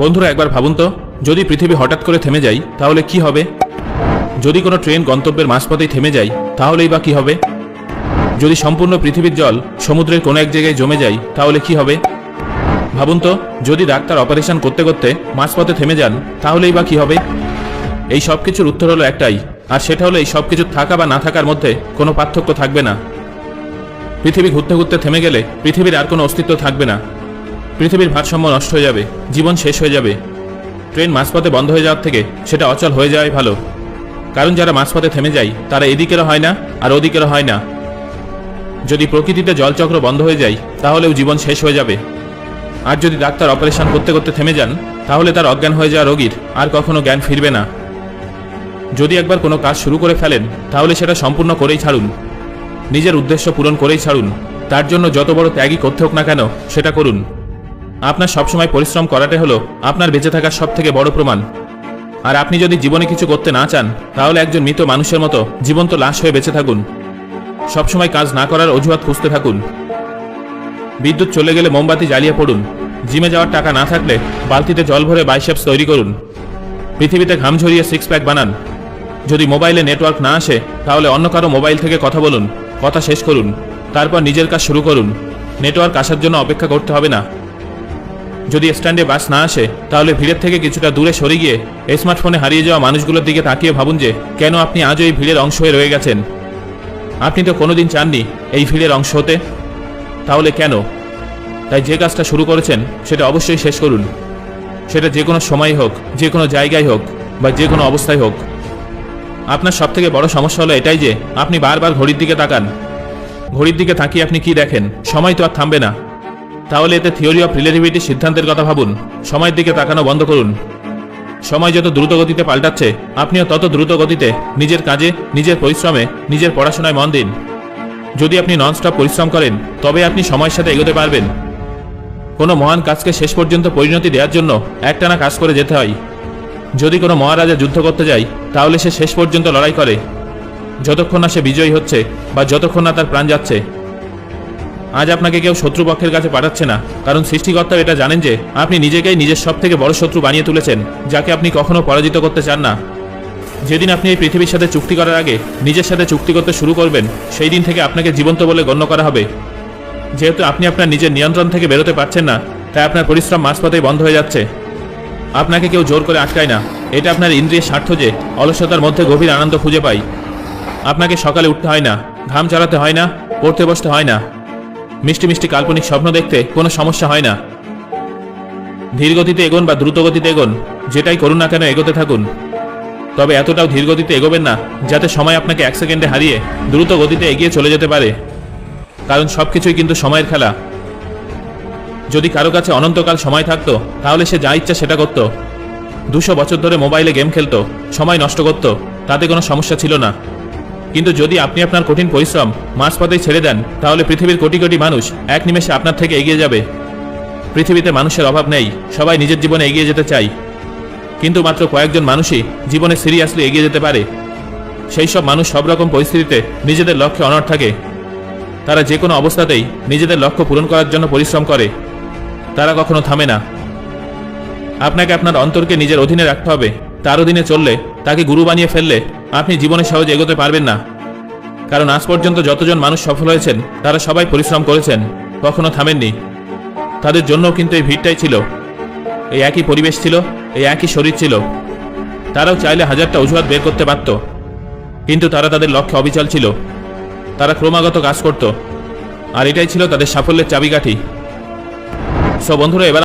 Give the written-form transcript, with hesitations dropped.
বন্ধুরা একবার ভাবুন তো, যদি পৃথিবী হঠাৎ করে থেমে যায় তাহলে কি হবে? যদি কোনো ট্রেন গন্তব্যের মাঝপথেই থেমে যায় তাহলেই বা কি হবে? যদি সম্পূর্ণ পৃথিবীর জল সমুদ্রের কোনো এক জায়গায় জমে যায় তাহলে কি হবে? ভাবুন তো, যদি ডাক্তার অপারেশন করতে করতে মাঝপথে থেমে যান তাহলেই বা কি হবে? এই সব কিছুর উত্তর হলো একটাই, আর সেটা হলো এই সব কিছু থাকা বা না থাকার মধ্যে কোনো পার্থক্য থাকবে না। পৃথিবী ঘুরতে ঘুরতে থেমে গেলে পৃথিবীর আর কোনো অস্তিত্ব থাকবে না। পৃথিবীর ভারসাম্য নষ্ট হয়ে যাবে, জীবন শেষ হয়ে যাবে। ট্রেন মাঝপথে বন্ধ হয়ে যাওয়ার থেকে সেটা অচল হয়ে যাওয়াই ভালো। কারণ যারা মাঝপথে থেমে যায় তারা এদিকেরও হয় না আর ওদিকেরও হয় না। যদি প্রকৃতিতে জলচক্র বন্ধ হয়ে যায় তাহলেও জীবন শেষ হয়ে যাবে। আর যদি ডাক্তার অপারেশন করতে করতে থেমে যান তাহলে তার অজ্ঞান হয়ে যাওয়া রোগীর আর কখনো জ্ঞান ফিরবে না। যদি একবার কোনো কাজ শুরু করে ফেলেন তাহলে সেটা সম্পূর্ণ করেই ছাড়ুন, নিজের উদ্দেশ্য পূরণ করেই ছাড়ুন। তার জন্য যত বড় ত্যাগই করতে হোক না কেন সেটা করুন। আপনার সবসময় পরিশ্রম করাটাই হলো আপনার বেঁচে থাকার সব থেকে বড় প্রমাণ। আর আপনি যদি জীবনে কিছু করতে না চান তাহলে একজন মৃত মানুষের মতো জীবন্ত লাশ হয়ে বেঁচে থাকুন। সবসময় কাজ না করার অজুহাত খুঁজতে থাকুন। বিদ্যুৎ চলে গেলে মোমবাতি জ্বালিয়ে পড়ুন। জিমে যাওয়ার টাকা না থাকলে বালতিতে জল ভরে বাইসেপস তৈরি করুন। পৃথিবীতে ঘাম ঝরিয়ে সিক্স প্যাক বানান। যদি মোবাইলে নেটওয়ার্ক না আসে তাহলে অন্য কারো মোবাইল থেকে কথা বলুন, কথা শেষ করুন, তারপর নিজের কাজ শুরু করুন। নেটওয়ার্ক আসার জন্য অপেক্ষা করতে হবে না। যদি স্ট্যান্ডে বাস না আসে তাহলে ভিড়ের থেকে কিছুটা দূরে সরে গিয়ে স্মার্টফোনে হারিয়ে যাওয়া মানুষগুলোর দিকে তাকিয়ে ভাবুন যে কেন আপনি আজও এই ভিড়ের অংশ হয়ে রয়ে গেছেন। আপনি তো কোনোদিন চাননি এই ভিড়ের অংশ হতে, তাহলে কেন? তাই যে কাজটা শুরু করেছেন সেটা অবশ্যই শেষ করুন। সেটা যে কোনো সময় হোক, যে কোনো জায়গায় হোক, বা যে কোনো অবস্থায় হোক। আপনার সবথেকে বড় সমস্যা হলো এটাই যে আপনি বারবার ঘড়ির দিকে তাকান। ঘড়ির দিকে তাকিয়ে আপনি কি দেখেন? সময় তো আর থামবে না। তাহলে এতে থিওরি অফ রিলেটিভিটির সিদ্ধান্তের কথা ভাবুন। সময়ের দিকে তাকানো বন্ধ করুন। সময় যত দ্রুত গতিতে পাল্টাচ্ছে আপনিও তত দ্রুত গতিতে নিজের কাজে, নিজের পরিশ্রমে, নিজের পড়াশোনায় মন দিন। যদি আপনি ননস্টপ পরিশ্রম করেন তবে আপনি সময়ের সাথে এগোতে পারবেন। কোনো মহান কাজকে শেষ পর্যন্ত পরিণতি দেওয়ার জন্য একটানা কাজ করে যেতে হয়। যদি কোনো মহারাজা যুদ্ধ করতে যায় তাহলে সে শেষ পর্যন্ত লড়াই করে, যতক্ষণ না সে বিজয়ী হচ্ছে বা যতক্ষণ না তার প্রাণ যাচ্ছে। আজ আপনাকে কেউ শত্রুপক্ষের কাছে পাঠাচ্ছে না, কারণ সৃষ্টিকর্তাও এটা জানেন যে আপনি নিজেকেই নিজের সব থেকে বড় শত্রু বানিয়ে তুলেছেন, যাকে আপনি কখনো পরাজিত করতে চান না। যেদিন আপনি এই পৃথিবীর সাথে চুক্তি করার আগে নিজের সাথে চুক্তি করতে শুরু করবেন সেই দিন থেকে আপনাকে জীবন্ত বলে গণ্য করা হবে। যেহেতু আপনি আপনার নিজের নিয়ন্ত্রণ থেকে বেরোতে পারছেন না, তাই আপনার পরিশ্রম মাঝপথেই বন্ধ হয়ে যাচ্ছে। আপনাকে কেউ জোর করে আটকায় না। এটা আপনার ইন্দ্রিয়ের স্বার্থ যে অলসতার মধ্যে গভীর আনন্দ খুঁজে পাই। আপনাকে সকালে উঠতে হয় না, ঘাম চালাতে হয় না, পড়তে বসতে হয় না, মিষ্টি মিষ্টি কাল্পনিক স্বপ্ন দেখতে কোনো সমস্যা হয় না। ধীর গতিতে এগোন বা দ্রুত গতিতে এগোন, যেটাই করুন না কেন এগোতে থাকুন। তবে এতটাও ধীর গতিতে এগোবেন না যাতে সময় আপনাকে এক সেকেন্ডে হারিয়ে দ্রুত গতিতে এগিয়ে চলে যেতে পারে। কারণ সবকিছুই কিন্তু সময়ের খেলা। যদি কারো কাছে অনন্তকাল সময় থাকতো তাহলে সে যা ইচ্ছা সেটা করত। 200 বছর ধরে মোবাইলে গেম খেলতো, সময় নষ্ট করত, তাতে কোনো সমস্যা ছিল না। কিন্তু যদি আপনি আপনার কঠিন পরিশ্রম মাঝপথেই ছেড়ে দেন তাহলে পৃথিবীর কোটি কোটি মানুষ এক নিমেষে আপনার থেকে এগিয়ে যাবে। পৃথিবীতে মানুষের অভাব নেই, সবাই নিজের জীবনে এগিয়ে যেতে চায়। কিন্তু মাত্র কয়েকজন মানুষই জীবনে সিরিয়াসলি এগিয়ে যেতে পারে। সেই সব মানুষ সব রকম পরিস্থিতিতে নিজেদের লক্ষ্যে অনড় থাকে। তারা যে কোনো অবস্থাতেই নিজেদের লক্ষ্য পূরণ করার জন্য পরিশ্রম করে। তারা কখনো থামে না। আপনাকে আপনার অন্তরকে নিজের অধীনে রাখতে হবে। তার অধীনে চললে, তাকে গুরু বানিয়ে ফেললে আপনি জীবনে সহজে এগোতে পারবেন না। কারণ আজ পর্যন্ত যতজন মানুষ সফল হয়েছেন তারা সবাই পরিশ্রম করেছেন, কখনো থামেননি। তাদের জন্যও কিন্তু এই ভিড়টাই ছিল, এই একই পরিবেশ ছিল, এই একই শরীর ছিল। তারাও চাইলে হাজারটা অজুহাত বের করতে পারত, কিন্তু তারা তাদের লক্ষ্যে অবিচল ছিল। তারা ক্রমাগত কাজ করত, আর এটাই ছিল তাদের সাফল্যের চাবিকাঠি। সো বন্ধুরা, এবার